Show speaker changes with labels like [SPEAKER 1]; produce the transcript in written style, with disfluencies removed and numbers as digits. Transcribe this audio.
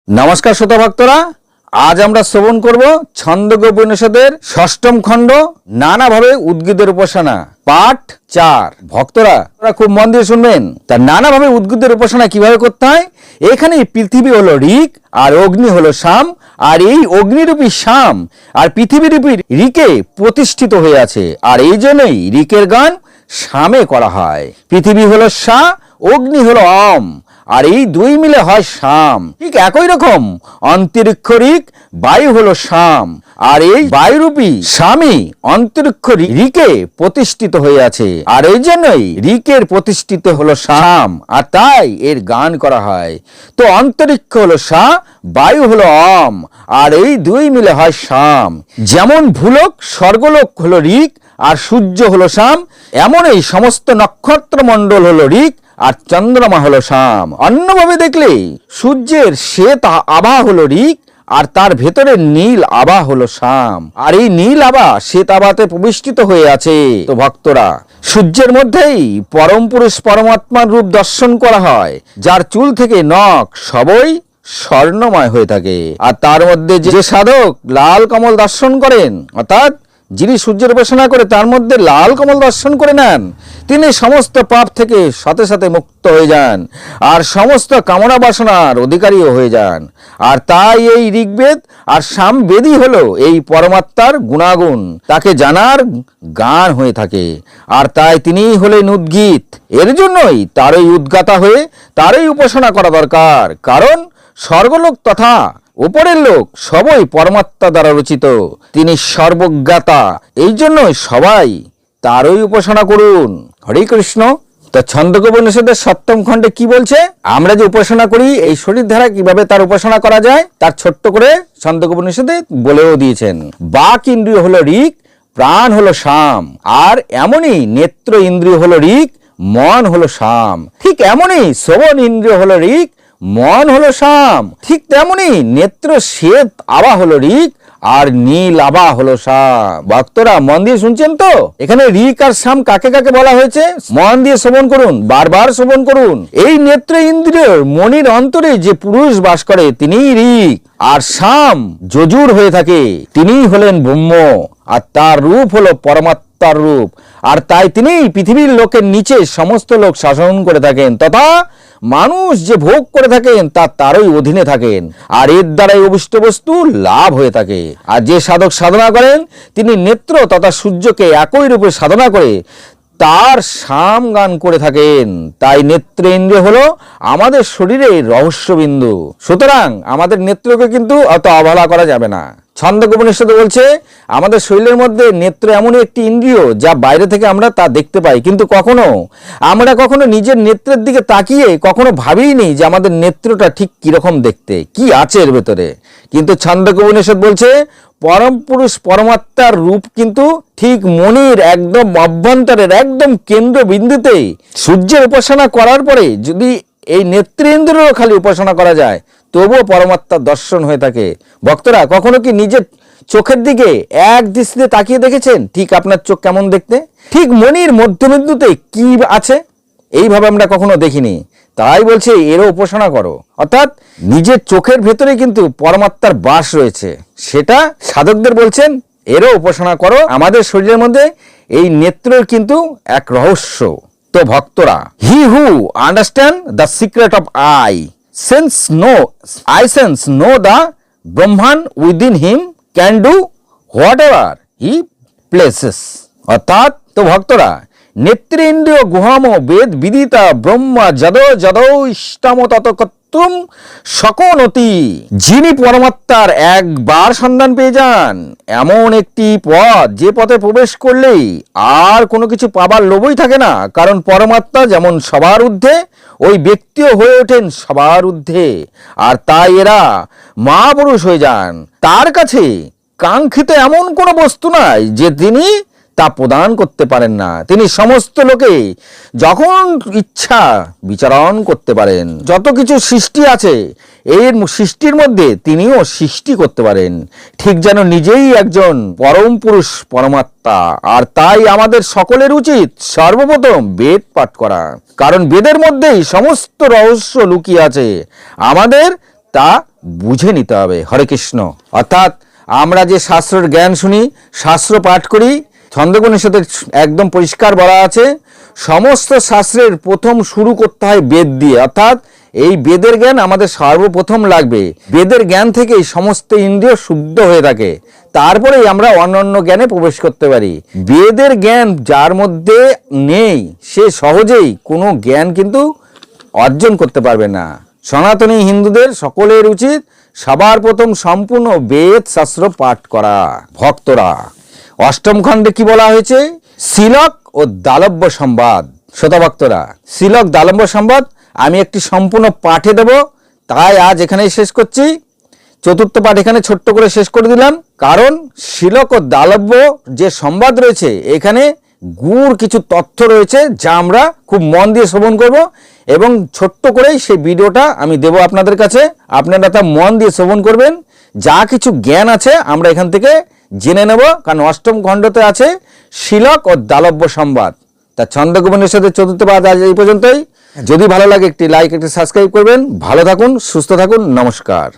[SPEAKER 1] নমস্কার শ্রোতা ভক্তরা, আজ আমরা শ্রবণ করব ছন্দোগ্য উপনিষদের ষষ্ঠম খণ্ড নানাভাবে উদ্গীদের উপাসনা পাঠ 4। ভক্তরা খুব মন দিয়ে শুনবেন। তা নানাভাবে উদ্গীদের উপাসনা কিভাবে করতে হয়। এখানে পৃথিবী হলো ঋক আর অগ্নি হলো সাম, আর এই অগ্নিরূপী সাম আর পৃথিবীরূপী ঋকে প্রতিষ্ঠিত হয়ে আছে, আর এই জন্যই ঋকের গান সামে করা হয়। পৃথিবী হলো সা, অগ্নি হলো অম, আর এই দুই মিলে হয় সাম। ঠিক একই রকম অন্তরিক্ষ ঋক, বায়ু হলো সাম, আর এই বায়ুরূপী সামই অন্তরিক্ষ ঋকে প্রতিষ্ঠিত হয়ে আছে, আর এই জন্যই ঋকের প্রতিষ্ঠিত হলো সাম, আর তাই এর গান করা হয়। তো অন্তরিক্ষ হলো সা, বায়ু হলো অম, আর এই দুই মিলে হয় সাম। যেমন ভূলোক স্বর্গলোক হলো ঋক আর সূর্য হলো সাম, এমন এই সমস্ত নক্ষত্র মণ্ডল হলো ঋক আর চন্দ্রমা হলো সাম। অন্যভাবে দেখলে সূর্যের শ্বেত আভা হলো ঋক আর তার ভেতরে নীল আভা হলো সাম, আর এই নীল আভা শ্বেত আভাতে প্রবিষ্টিত হয়ে আছে। তো ভক্তরা, সূর্যের মধ্যেই পরম পুরুষ পরমাত্মার রূপ দর্শন করা হয়, যার চুল থেকে নখ সবই স্বর্ণময় হয়ে থাকে। আর তার মধ্যে যে সাধক লাল কমল দর্শন করেন, অর্থাৎ যিনি সূর্যের উপাসনা করে তার মধ্যে লাল কমল দর্শন করে নেন, তিনি সমস্ত পাপ থেকে সাথে সাথে মুক্ত হয়ে যান আর সমস্ত কামনা বাসনার অধিকারীও হয়ে যান। আর তাই এই ঋগ্বেদ আর সামবেদই হলো এই পরমাত্মার গুণাগুণ, তাকে জানার গান হয়ে থাকে, আর তাই তিনিই হলেন উদ্গীত। এর জন্যই তারই উদ্গাতা হয়ে তারই উপাসনা করা দরকার, কারণ স্বর্গলোক তথা উপরের লোক সবই পরমাত্মা দ্বারা রচিত, তিনি সর্বজ্ঞাতা। এই জন্য সবাই তারই উপাসনা করুন। হরে কৃষ্ণ। তো ছন্দোগ্য উপনিষদের সপ্তম খণ্ডে কি বলছে, আমরা যে উপাসনা করি এই শরীর দ্বারা কিভাবে তার উপাসনা করা যায় তার ছোট্ট করে ছন্দোগ্য উপনিষদে বলেও দিয়েছেন। বাক ইন্দ্রিয় হলো ঋক, প্রাণ হলো সাম, আর এমনই নেত্র ইন্দ্রিয় হলো ঋক, মন হলো সাম। ঠিক এমনই শ্রবণ ইন্দ্রিয় হলো ঋক, মন হলো সাম। ঠিক তেমনি নেত্র শ্বেত আভা হলো ঋক আর নীল আভা হলো সাম। ভক্তরা মন দিয়ে শুনছেন তো? এখানে ঋক আর সাম কাকে কাকে বলা হয়েছে মন দিয়ে শ্রবণ করুন, বারবার শ্রবণ করুন। এই নেত্র ইন্দ্রিয়র মনির অন্তরে যে পুরুষ বাস করে তিনিই ঋক, আর সাম যজুর হয়ে থাকে, তিনিই হলেন ব্রহ্ম, আর তার রূপ হলো পরমাত্মার রূপ। আর তাই তিনি পৃথিবীর লোকের নিচে সমস্ত লোক শাসন করে থাকেন, তথা মানুষ যে ভোগ করে থাকেন তা তারই অধীনে থাকেন, আর এর দ্বারাই অভিষ্ট বস্তু লাভ হয়ে থাকে। আর যে সাধক সাধনা করেন তিনি নেত্র তথা সূর্যকে একই রূপে সাধনা করে তার সাম গান করে থাকেন। তাই নেত্রেন্দ্রিয় হলো আমাদের শরীরের রহস্যবিন্দু। সুতরাং আমাদের নেত্রকে কিন্তু অত অবহেলা করা যাবে না। ছন্দোগ্য উপনিষদে বলছে আমাদের শরীরের মধ্যে নেত্র এমনই একটি ইন্দ্রিয় যা বাইরে থেকে আমরা তা দেখতে পাই, কিন্তু আমরা কখনো নিজের নেত্রের দিকে তাকিয়ে কখনো ভাবিনি যে আমাদের নেত্রটা ঠিক কিরকম দেখতে, কি আছে এর ভেতরে। কিন্তু ছন্দোগ্য উপনিষদ বলছে পরম পুরুষ পরমাত্মার রূপ কিন্তু ঠিক মনির একদম অভ্যন্তরের একদম কেন্দ্রবিন্দুতে। সূর্যের উপাসনা করার পরে যদি এই নেত্রেন্দ্রেরও খালি উপাসনা করা যায় তবুও পরমাত্মার দর্শন হয়ে থাকে। ভক্তরা কখনো কি নিজের চোখের দিকে এক দৃষ্টিতে তাকিয়ে দেখেছেন ঠিক আপনার চোখ কেমন দেখতে, ঠিক মনির মধ্যবিন্দুতে কি আছে এইভাবে আমরা কখনো দেখিনি। তাই বলছে এরও উপাসনা করো, অর্থাৎ নিজের চোখের ভেতরে কিন্তু পরমাত্মার বাস রয়েছে, সেটা সাধকদের বলছেন এরও উপাসনা করো। আমাদের শরীরের মধ্যে এই নেত্রের কিন্তু এক রহস্য। তো ভক্তরা, he who understand the secret of I sense know the Brahman within him can do whatever he pleases। অর্থাৎ তো ভক্তরা, নেত্রেন্দ্রিয় গুহাম বেদ বিদিতা ব্রহ্মা যদ যদ ইষ্টাম ততকর্তুম সকনতি। যিনি পরমাত্মার একবার সন্ধান পেয়ে যান এমন একটি পথ, যে পথে প্রবেশ করলেই আর কোনো কিছু পাবার লোভই থাকে না, কারণ পরমাত্মা যেমন সবার ঊর্ধ্বে ওই ব্যক্তিও হয়ে ওঠেন সবার ঊর্ধ্বে। আর তাই এরা মহাপুরুষ হয়ে যান। তার কাছে কাঙ্ক্ষিত এমন কোনো বস্তু নাই যে তিনি তা প্রদান করতে পারেন না। তিনি সমস্ত লোকে যখন ইচ্ছা বিচরণ করতে পারেন। যত কিছু সৃষ্টি আছে এর সৃষ্টির মধ্যে তিনিও সৃষ্টি করতে পারেন, ঠিক যেন নিজেই একজন পরম পুরুষ পরমাত্মা। আর তাই আমাদের সকলের উচিত সর্বপ্রথম বেদ পাঠ করা, কারণ বেদের মধ্যেই সমস্ত রহস্য লুকিয়ে আছে। আমাদের তা বুঝে নিতে হবে। হরে কৃষ্ণ। অর্থাৎ আমরা যে শাস্ত্রের জ্ঞান শুনি, শাস্ত্র পাঠ করি, ছন্দোপনিষদে একদম পরিষ্কার বলা আছে সমস্ত শাস্ত্রের প্রথম শুরু করতে হয় বেদ দিয়ে। অর্থাৎ এই বেদের জ্ঞান আমাদের সর্বপ্রথম লাগবে। বেদের জ্ঞান থেকেই সমস্ত ইন্দ্রিয় শুদ্ধ হয়ে থাকে, তারপরেই আমরা অন্যান্য জ্ঞানে প্রবেশ করতে পারি। বেদের জ্ঞান যার মধ্যে নেই সে সহজেই কোনো জ্ঞান কিন্তু অর্জন করতে পারবে না। সনাতনী হিন্দুদের সকলের উচিত সবার প্রথম সম্পূর্ণ বেদ শাস্ত্র পাঠ করা। ভক্তরা, অষ্টম খণ্ডে কি বলা হয়েছে? শিলক ও দালব্য সংবাদ। শ্রোতা ভক্তরা, শিলক দালব্য সংবাদ আমি একটি সম্পূর্ণ পাঠে দেব, তাই আজ এখানেই শেষ করছি। চতুর্থ পাঠ এখানে ছোট্ট করে শেষ করে দিলাম, কারণ শিলক ও দালব্য যে সংবাদ রয়েছে এখানে গুড় কিছু তথ্য রয়েছে যা আমরা খুব মন দিয়ে শ্রবণ করব, এবং ছোট্ট করেই সেই ভিডিওটা আমি দেব আপনাদের কাছে। আপনারা তা মন দিয়ে শ্রবণ করবেন। যা কিছু জ্ঞান আছে আমরা এখান থেকে জেনে নেব, কারণ অষ্টম খণ্ডতে আছে শিলক ও দালব্য সংবাদ। তা ছন্দোপনিষদের চতুর্থ পাঠ আজ এই পর্যন্তই। যদি ভালো লাগে একটি লাইক, একটি সাবস্ক্রাইব করবেন। ভালো থাকুন, সুস্থ থাকুন, নমস্কার।